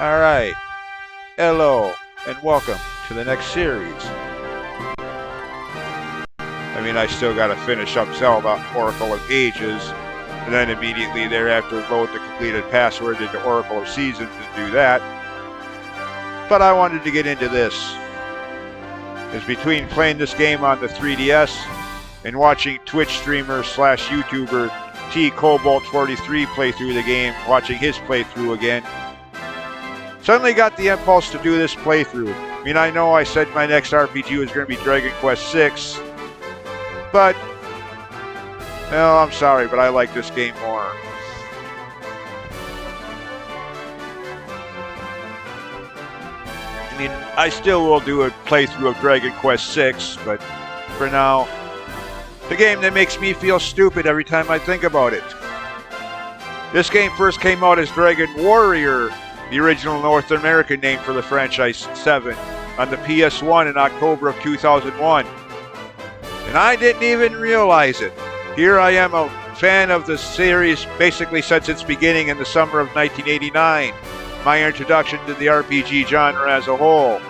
Alright, hello, and welcome to the next series. I still gotta finish up Zelda Oracle of Ages, and then immediately thereafter load the completed password into Oracle of Seasons and do that. But I wanted to get into this. It's between playing this game on the 3DS and watching Twitch streamer / YouTuber T Cobalt 43 play through the game, watching his playthrough again. Suddenly got the impulse to do this playthrough. I know I said my next RPG was going to be Dragon Quest VI, but, well, I'm sorry, but I like this game more. I still will do a playthrough of Dragon Quest VI, but for now, the game that makes me feel stupid every time I think about it. This game first came out as Dragon Warrior, the original North American name for the franchise 7, on the PS1 in October of 2001. And I didn't even realize it. Here I am, a fan of the series basically since its beginning in the summer of 1989, my introduction to the RPG genre as a whole.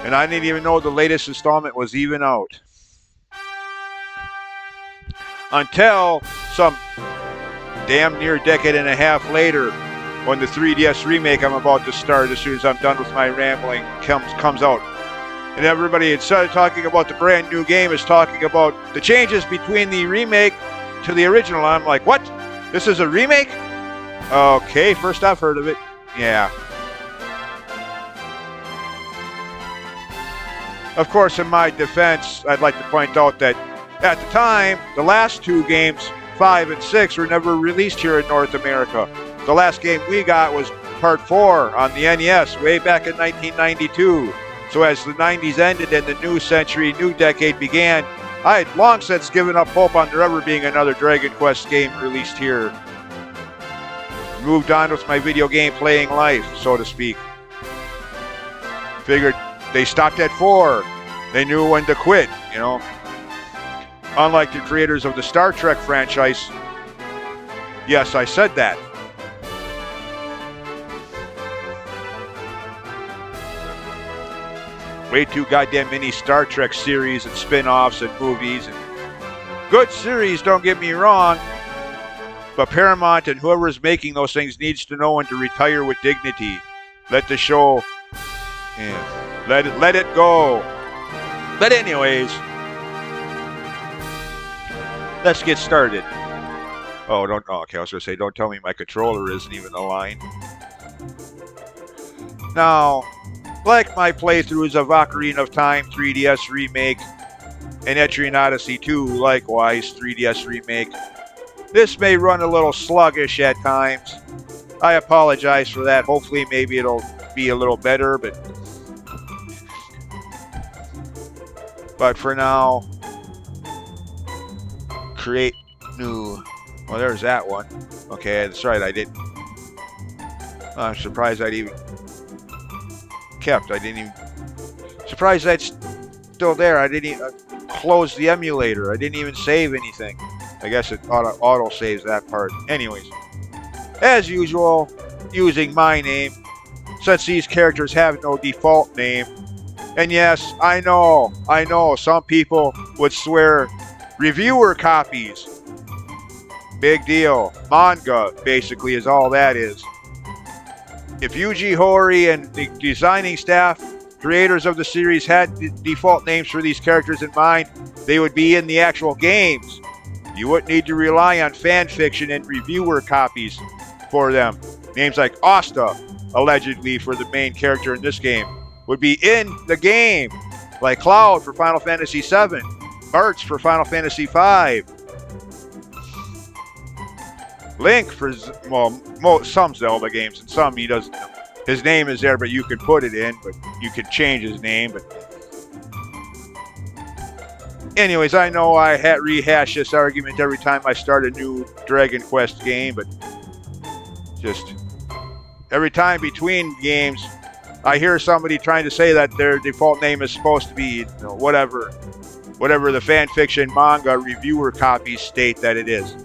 And I didn't even know the latest installment was even out. Until some damn near decade and a half later, when the 3DS remake I'm about to start, as soon as I'm done with my rambling, comes out. And everybody, instead of talking about the brand new game, is talking about the changes between the remake to the original. I'm like, what? This is a remake? Okay, first I've heard of it. Yeah. Of course, in my defense, I'd like to point out that at the time, the last two games, 5 and 6, were never released here in North America. The last game we got was Part 4 on the NES way back in 1992. So as the 90s ended and the new century, new decade began, I had long since given up hope on there ever being another Dragon Quest game released here. Moved on with my video game playing life, so to speak. Figured they stopped at 4. They knew when to quit, Unlike the creators of the Star Trek franchise. Yes, I said that. Way too goddamn many Star Trek series and spin-offs and movies. And good series, don't get me wrong. But Paramount and whoever's making those things needs to know when to retire with dignity. Let the show... let it go. But anyways... let's get started. Okay, I was going to say, don't tell me my controller isn't even aligned. Now... like my playthroughs of Ocarina of Time 3DS Remake and Etrian Odyssey 2, likewise 3DS Remake, this may run a little sluggish at times. I apologize for that. Hopefully maybe it'll be a little better, but for now, create new. Well, there's that one. Okay, that's right, I didn't. I'm surprised I'd even surprised that's still there. I didn't even close the emulator. I didn't even save anything. I guess it auto saves that part. Anyways, as usual, using my name, since these characters have no default name. And yes, I know, some people would swear reviewer copies. Big deal. Manga, basically, is all that is. If Yuji Horii and the designing staff, creators of the series, had default names for these characters in mind, they would be in the actual games. You wouldn't need to rely on fan fiction and reviewer copies for them. Names like Asta, allegedly for the main character in this game, would be in the game, like Cloud for Final Fantasy VII, Bartz for Final Fantasy V, Link for, some Zelda games, and some he doesn't. His name is there, but you can put it in, but you can change his name. But anyways, I know I rehash this argument every time I start a new Dragon Quest game, but just every time between games, I hear somebody trying to say that their default name is supposed to be, whatever the fan fiction manga reviewer copies state that it is.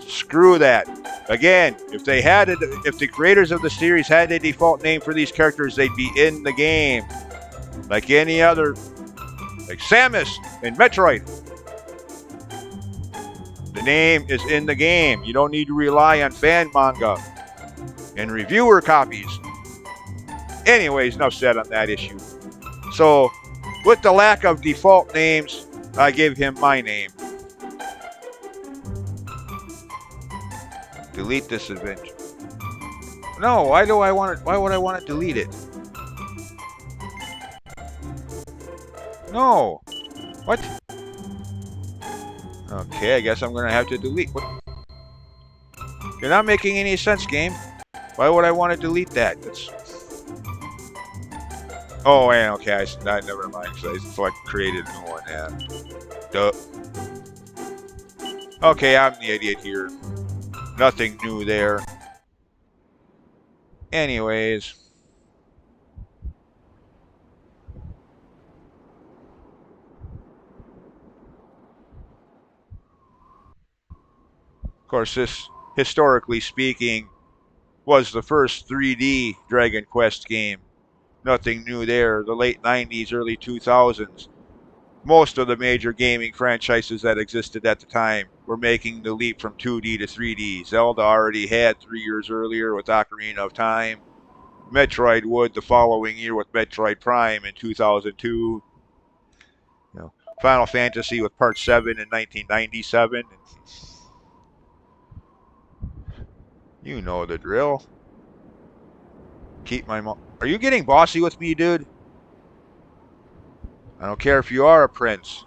Screw that. Again, if the creators of the series had a default name for these characters, they'd be in the game. Like any other, like Samus in Metroid. The name is in the game. You don't need to rely on fan manga and reviewer copies. Anyways, enough said on that issue. So, with the lack of default names, I give him my name. Delete this adventure. No, why would I want to delete it? No. What? Okay, I guess I'm gonna have to delete. What? You're not making any sense, game. Why would I want to delete that? That's. Oh, yeah, okay. Never mind. So I created a new one. Yeah. Duh. Okay, I'm the idiot here. Nothing new there. Anyways. Of course, this, historically speaking, was the first 3D Dragon Quest game. Nothing new there. The late 90s, early 2000s. Most of the major gaming franchises that existed at the time were making the leap from 2D to 3D. Zelda already had 3 years earlier with Ocarina of Time. Metroid would the following year with Metroid Prime in 2002. Final Fantasy with Part 7 in 1997. You know the drill. Keep my Are you getting bossy with me, dude? I don't care if you are a prince.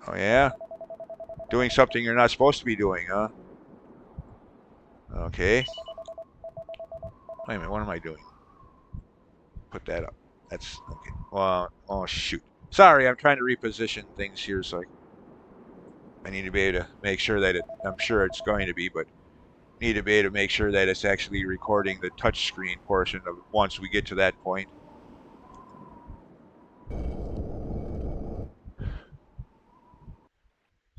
Oh, yeah? Doing something you're not supposed to be doing, huh? Okay. Wait a minute, what am I doing? Put that up. That's okay. Well, oh shoot. Sorry, I'm trying to reposition things here, so I need to be able to make sure that I'm sure it's going to be, but need to be able to make sure that it's actually recording the touchscreen portion of once we get to that point.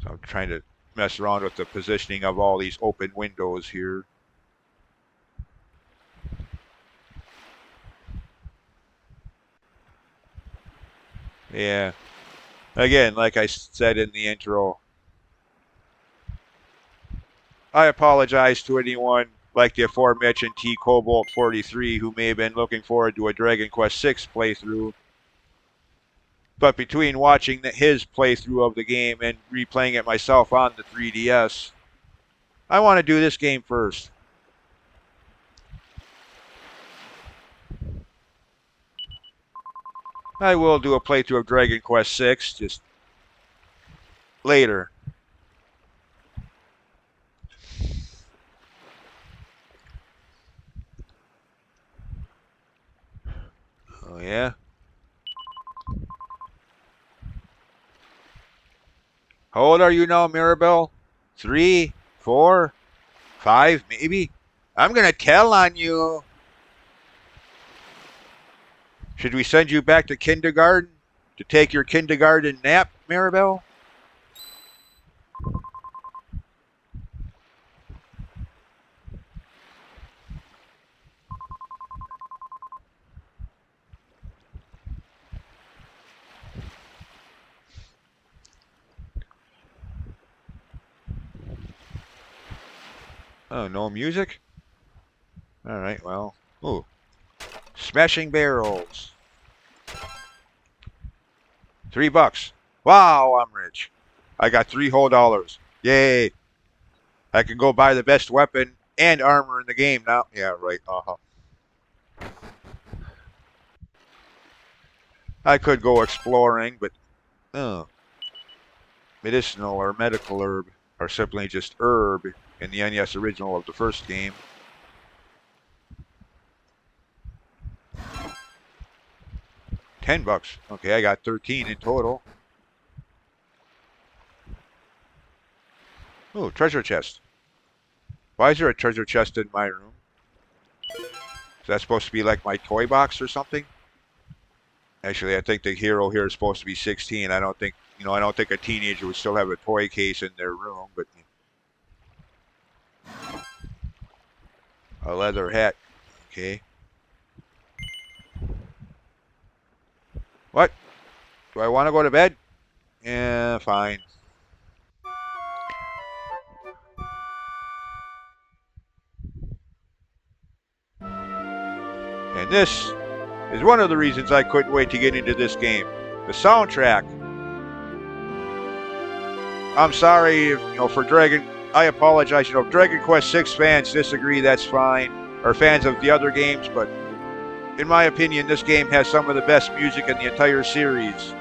So I'm trying to mess around with the positioning of all these open windows here. Yeah. Again, like I said in the intro, I apologize to anyone like the aforementioned T Cobalt 43 who may have been looking forward to a Dragon Quest VI playthrough. But between watching his playthrough of the game and replaying it myself on the 3DS, I want to do this game first. I will do a playthrough of Dragon Quest VI just later. Oh, yeah? How old are you now, Mirabelle? 3, 4, 5, maybe? I'm going to tell on you. Should we send you back to kindergarten to take your kindergarten nap, Mirabelle? Oh, no music? Alright, well. Ooh. Smashing barrels. $3. Wow, I'm rich. I got $3 whole. Yay. I can go buy the best weapon and armor in the game now. Yeah, right. Uh-huh. I could go exploring, but medicinal or medical herb are simply just herb in the NES original of the first game. $10. Okay, I got 13 in total. Ooh, treasure chest. Why is there a treasure chest in my room? Is that supposed to be like my toy box or something? Actually, I think the hero here is supposed to be 16. I don't think, I don't think a teenager would still have a toy case in their room, but a leather hat. Okay. What? Do I want to go to bed? Yeah, fine. And this is one of the reasons I couldn't wait to get into this game. The soundtrack. I'm sorry, for Dragon. I apologize. If Dragon Quest 6 fans disagree, that's fine. Or fans of the other games, but in my opinion, this game has some of the best music in the entire series.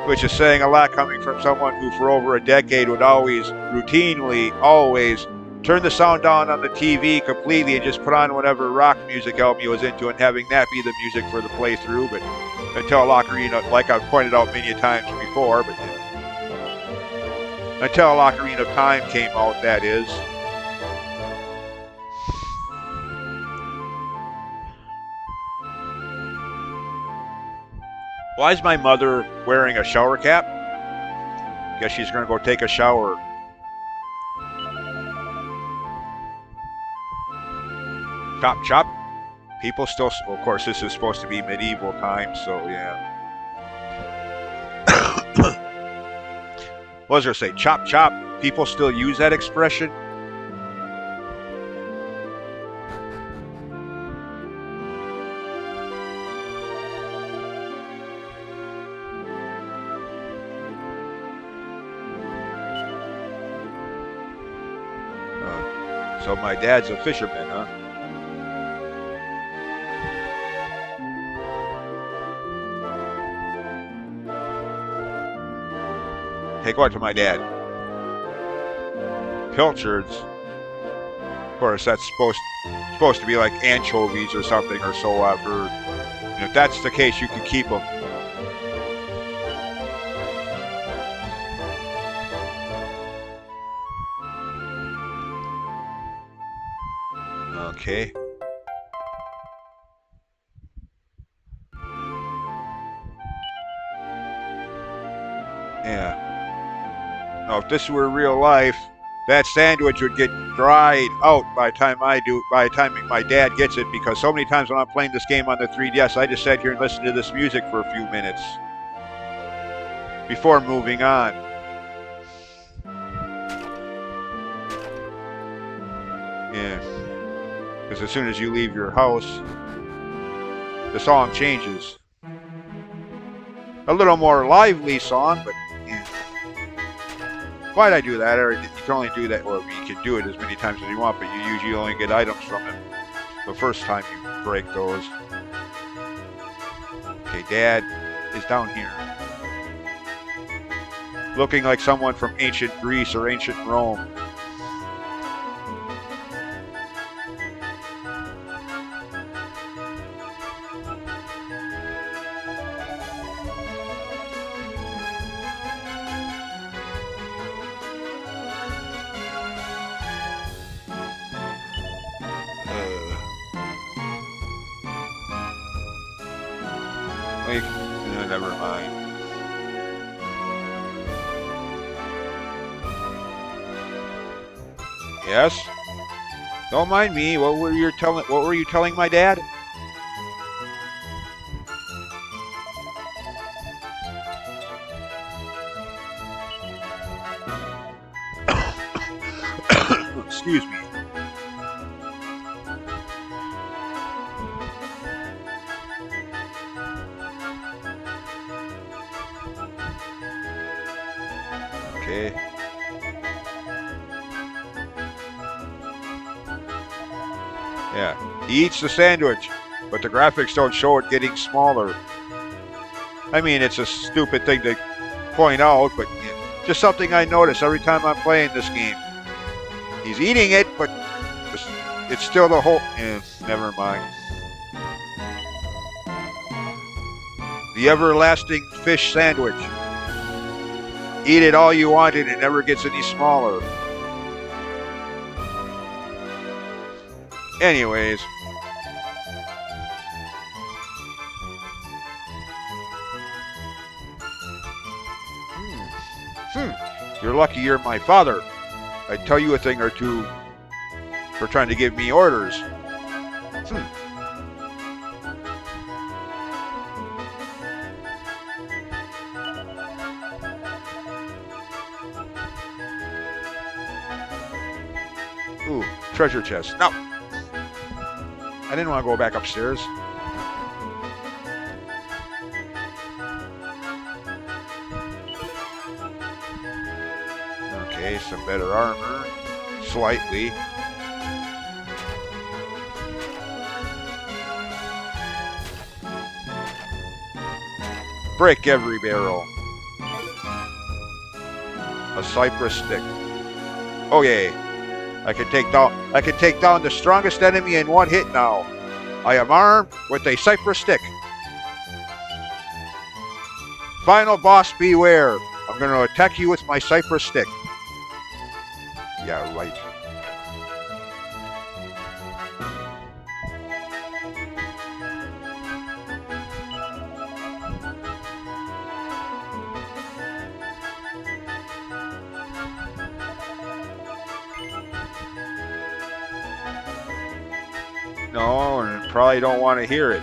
Which is saying a lot coming from someone who for over a decade would always, routinely, always turn the sound down on the TV completely and just put on whatever rock music album he was into and having that be the music for the playthrough. But until Ocarina, like I've pointed out many times before, but until Ocarina of Time came out, that is. Why is my mother wearing a shower cap? Guess she's going to go take a shower. Chop, chop. People still, well, of course, this is supposed to be medieval times, so yeah. What was I going to say? Chop, chop. People still use that expression? So my dad's a fisherman, huh? Take what to my dad? Pilchards. Of course, that's supposed to be like anchovies or something or so I've heard. And if that's the case, you can keep them. Okay. Yeah. Now, if this were real life, that sandwich would get dried out by the time my dad gets it, because so many times when I'm playing this game on the 3DS, I just sat here and listened to this music for a few minutes before moving on. Yeah. Because as soon as you leave your house, the song changes. A little more lively song, but yeah. Why'd I do that? Or you can only do that, well, you can do it as many times as you want, but you usually only get items from it the first time you break those. Okay, Dad is down here. Looking like someone from ancient Greece or ancient Rome. Never mind. Yes? Don't mind me. What were you telling my dad? Excuse me. Okay. Yeah, he eats the sandwich, but the graphics don't show it getting smaller. I mean, it's a stupid thing to point out, but just something I notice every time I'm playing this game. He's eating it, but it's still the whole... never mind. The everlasting fish sandwich. Eat it all you want and it never gets any smaller. Anyways. You're lucky you're my father. I'd tell you a thing or two for trying to give me orders. Ooh, treasure chest. No. I didn't want to go back upstairs. Okay, some better armor. Slightly. Break every barrel. A cypress stick. Oh yay. I can take down the strongest enemy in one hit now. I am armed with a cypress stick. Final boss beware. I'm going to attack you with my cypress stick. Yeah, right. No, and probably don't want to hear it.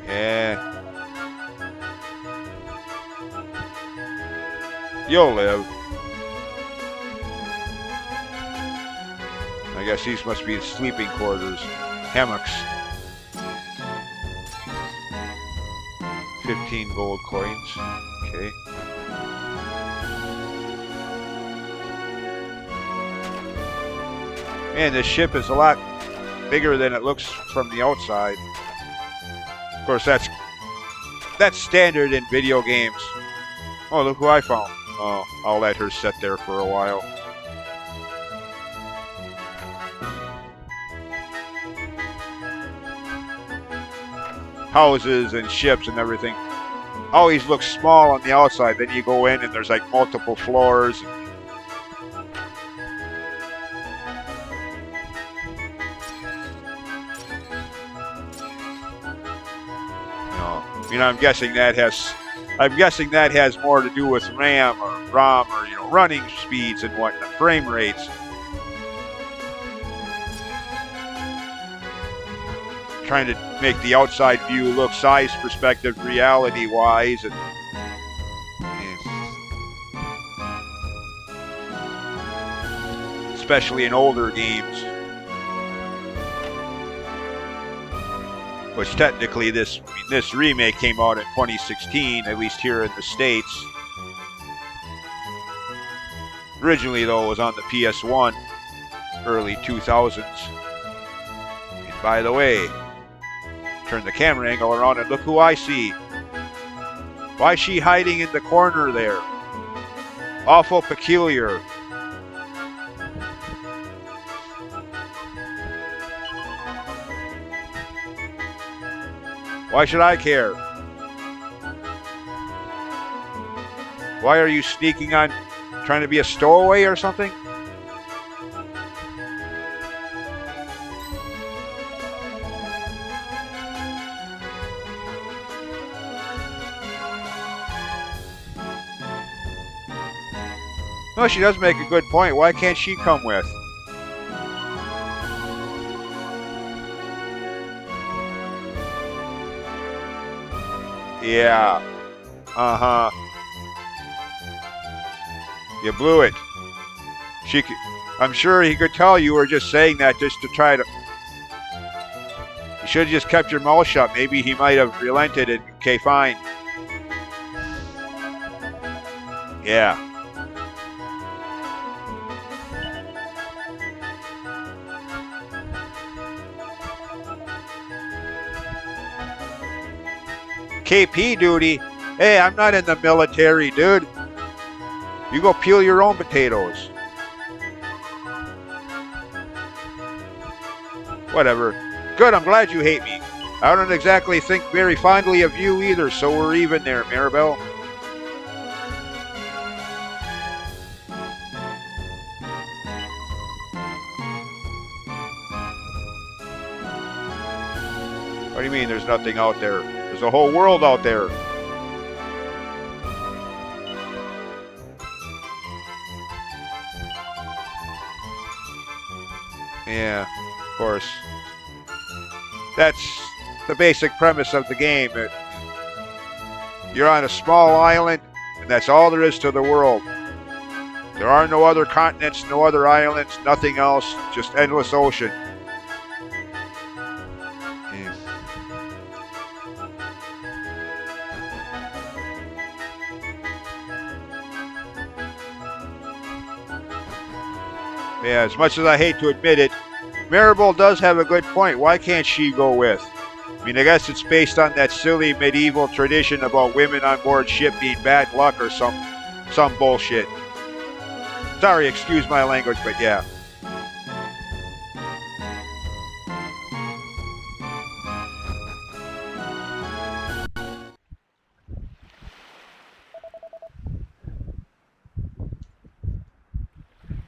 Yeah. You'll live. I guess these must be the sleeping quarters. Hammocks. 15 gold coins. Okay. Man, this ship is a lot bigger than it looks from the outside. Of course, that's standard in video games. Oh, look who I found. Oh, I'll let her sit there for a while. Houses and ships and everything always look small on the outside. Then you go in and there's like multiple floors. I'm guessing that has more to do with RAM or ROM or running speeds and whatnot, frame rates. Trying to make the outside view look size perspective reality wise and especially in older games. Which technically this remake came out in 2016, at least here in the States. Originally, though, it was on the PS1, early 2000s. And by the way, turn the camera angle around and look who I see. Why is she hiding in the corner there? Awful peculiar. Why should I care? Why are you sneaking on, trying to be a stowaway or something? No, she does make a good point. Why can't she come with? Yeah. Uh-huh. You blew it. I'm sure he could tell you were just saying that just to try to... You should have just kept your mouth shut. Maybe he might have relented and, okay, fine. Yeah. KP duty? Hey, I'm not in the military, dude. You go peel your own potatoes. Whatever. Good, I'm glad you hate me. I don't exactly think very fondly of you either, so we're even there, Maribel. What do you mean there's nothing out there? There's a whole world out there. Yeah, of course. That's the basic premise of the game. You're on a small island, and that's all there is to the world. There are no other continents, no other islands, nothing else, just endless ocean. Yeah. Yeah, as much as I hate to admit it, Maribel does have a good point. Why can't she go with? I mean, I guess it's based on that silly medieval tradition about women on board ship being bad luck or some bullshit. Sorry, excuse my language, but yeah.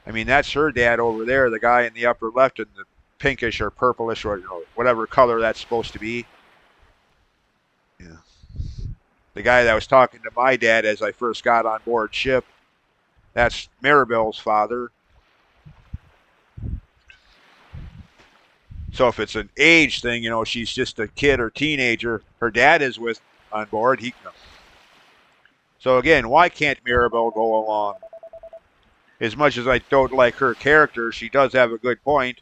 I mean, that's her dad over there, the guy in the upper left in the pinkish or purplish or whatever color that's supposed to be. Yeah. The guy that was talking to my dad as I first got on board ship, that's Maribel's father. So if it's an age thing, she's just a kid or teenager, her dad is with on board. So again, why can't Maribel go along? As much as I don't like her character, she does have a good point.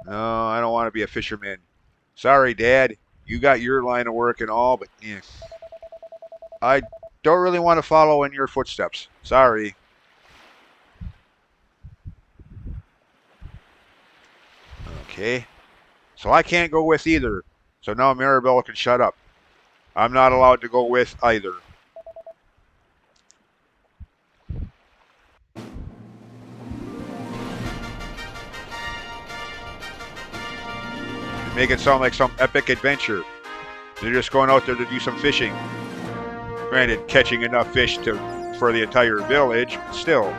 No, I don't want to be a fisherman. Sorry, Dad. You got your line of work and all, but yeah. I don't really want to follow in your footsteps. Sorry. Okay. So I can't go with either. So now Maribel can shut up. I'm not allowed to go with either. Make it sound like some epic adventure. They're just going out there to do some fishing. Granted, catching enough fish for the entire village, but still.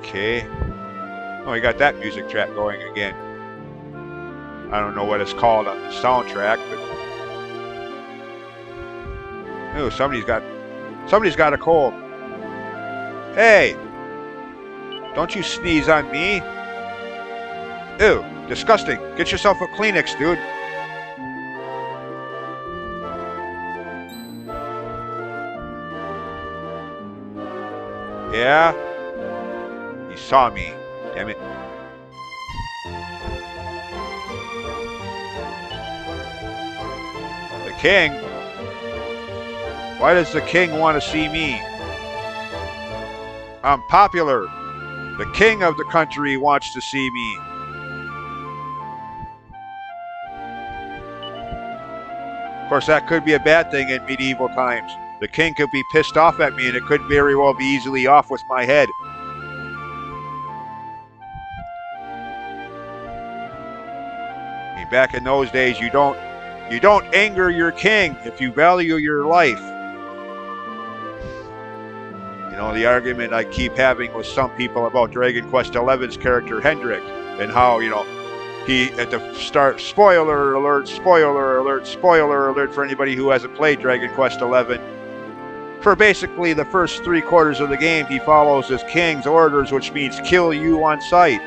Okay. Oh, you got that music track going again. I don't know what it's called on the soundtrack, but oh, somebody's got a cold. Hey, don't you sneeze on me. Ew, disgusting. Get yourself a Kleenex, dude. Yeah? He saw me. Damn it. The king? Why does the king want to see me? I'm popular. The king of the country wants to see me. Of course, that could be a bad thing in medieval times. The king could be pissed off at me, and it could very well be easily off with my head. I mean, back in those days, you don't anger your king if you value your life. The argument I keep having with some people about Dragon Quest XI's character Hendrik, and how, he at the start, spoiler alert for anybody who hasn't played Dragon Quest XI. For basically the first 3/4 of the game, he follows his king's orders, which means kill you on sight.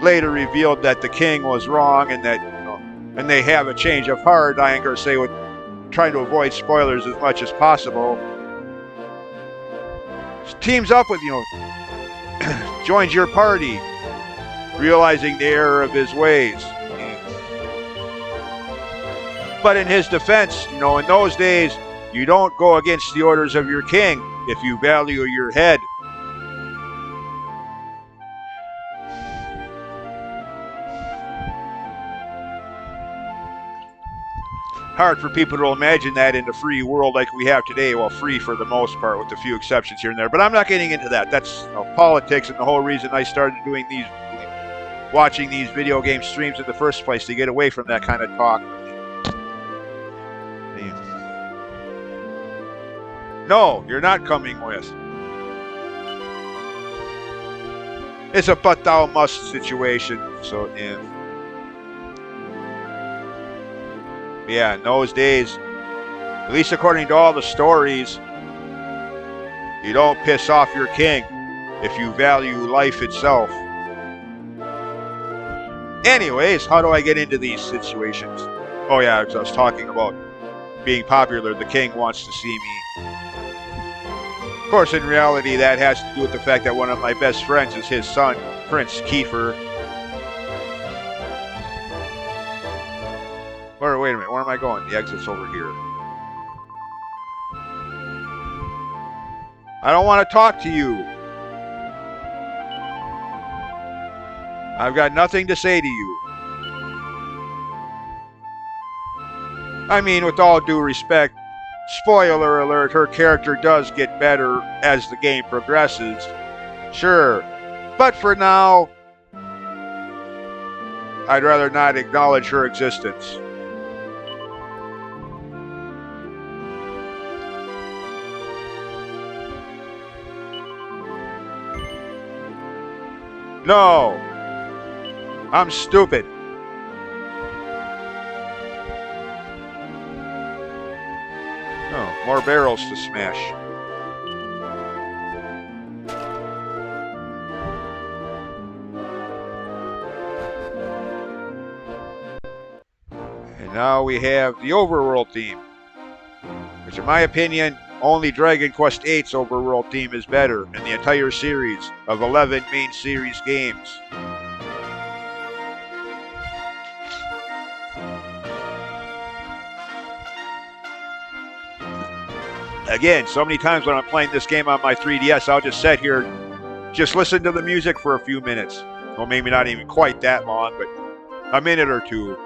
Later revealed that the king was wrong, and that, and they have a change of heart. I ain't gonna say with trying to avoid spoilers as much as possible. Teams up with, joins your party, realizing the error of his ways. But in his defense, in those days, you don't go against the orders of your king if you value your head. hard for people to imagine that in the free world like we have today. Well, free for the most part, with a few exceptions here and there. But I'm not getting into that. That's politics, and the whole reason I started watching these video game streams in the first place, to get away from that kind of talk. No, you're not coming with. It's a but thou must situation. So, yeah, in those days, at least according to all the stories, you don't piss off your king if you value life itself. Anyways, how do I get into these situations? Oh yeah, I was talking about being popular. The king wants to see me. Of course, in reality, that has to do with the fact that one of my best friends is his son, Prince Kiefer. Wait a minute, where am I going? The exit's over here. I don't want to talk to you. I've got nothing to say to you. I mean, with all due respect, spoiler alert, her character does get better as the game progresses. Sure. But for now, I'd rather not acknowledge her existence. No. I'm stupid. Oh, more barrels to smash. And now we have the overworld theme, which in my opinion, only Dragon Quest VIII's overworld theme is better in the entire series of 11 main series games. Again, so many times when I'm playing this game on my 3DS, I'll just sit here, just listen to the music for a few minutes. Well, maybe not even quite that long, but a minute or two.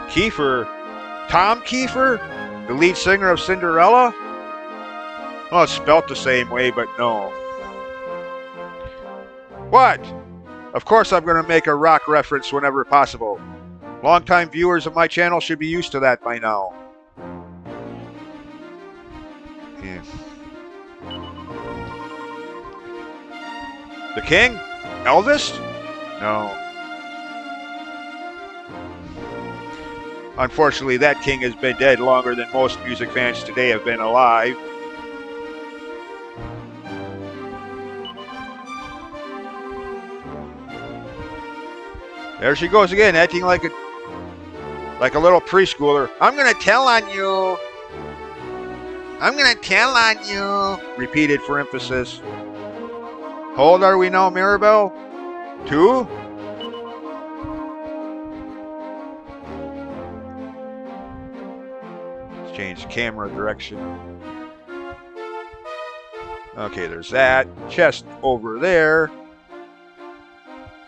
Kiefer? Tom Kiefer? The lead singer of Cinderella? Well, it's spelt the same way, but no. What? Of course I'm going to make a rock reference whenever possible. Longtime viewers of my channel should be used to that by now. Yeah. The King? Elvis? No. Unfortunately, that king has been dead longer than most music fans today have been alive. There she goes again, acting like a little preschooler. I'm gonna tell on you. I'm gonna tell on you. Repeated for emphasis. How old are we now, Mirabelle? 2? Let's change camera direction. Okay, there's that. Chest over there.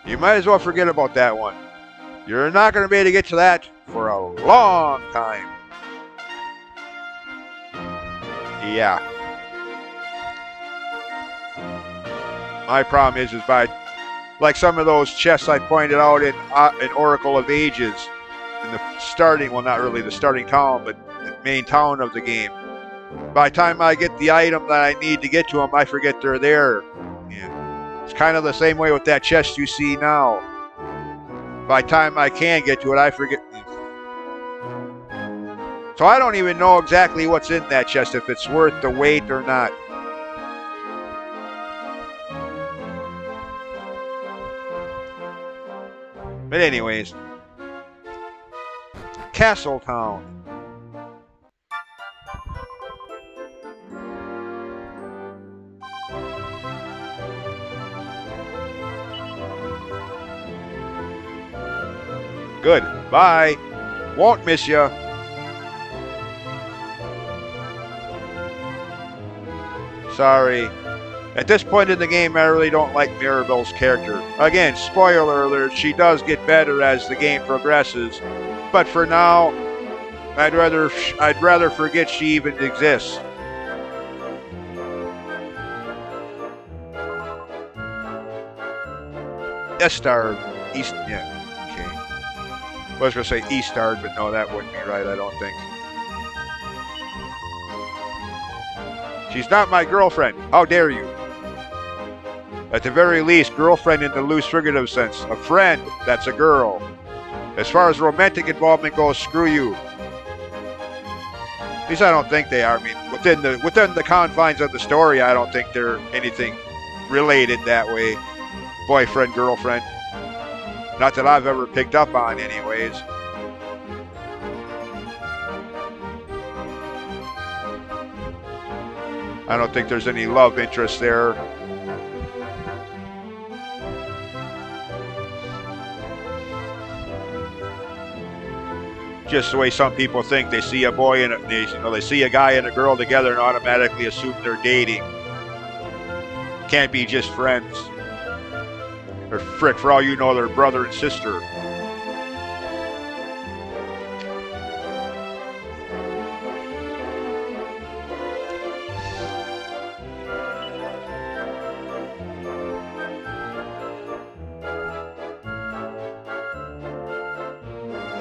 You might as well forget about that one. You're not going to be able to get to that for a long time. Yeah. My problem is by, like some of those chests I pointed out in Oracle of Ages, in the starting, well, not really the starting town, but the main town of the game. By the time I get the item that I need to get to them, I forget they're there. Yeah. It's kind of the same way with that chest you see now. By the time I can get to it, I forget. So I don't even know exactly what's in that chest, if it's worth the wait or not. But anyways, Castletown. Good. Bye. Won't miss ya. Sorry. At this point in the game, I really don't like Mirabelle's character. Again, spoiler alert, she does get better as the game progresses. But for now, I'd rather forget she even exists. Estard. Yeah, okay. I was going to say Eastard, but no, that wouldn't be right, I don't think. She's not my girlfriend. How dare you? At the very least, girlfriend in the loose figurative sense. A friend, that's a girl. As far as romantic involvement goes, screw you. At least I don't think they are. I mean, within the confines of the story, I don't think they're anything related that way. Boyfriend, girlfriend. Not that I've ever picked up on, anyways. I don't think there's any love interest there. Just the way some people think. They see a boy and they see a guy and a girl together and automatically assume they're dating. Can't be just friends. Or frick, for all you know, they're brother and sister.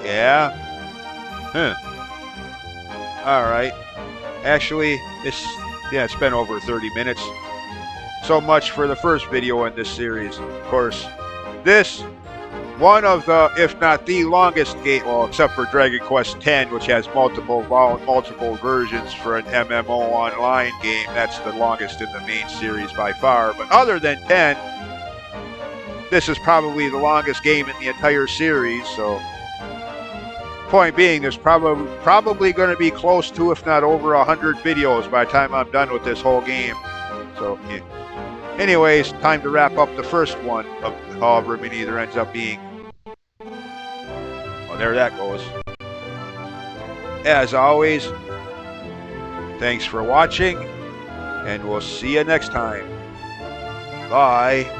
Yeah? Huh. Alright. Actually, it's been over 30 minutes. So much for the first video in this series. Of course, this, one of the, if not the longest game, well, except for Dragon Quest X, which has multiple versions for an MMO online game. That's the longest in the main series by far. But other than 10, this is probably the longest game in the entire series. So, point being, there's probably going to be close to, if not over 100 videos by the time I'm done with this whole game. So, yeah. Anyways, time to wrap up the first one of however many there ends up being. Well, there that goes. As always, thanks for watching, and we'll see you next time. Bye.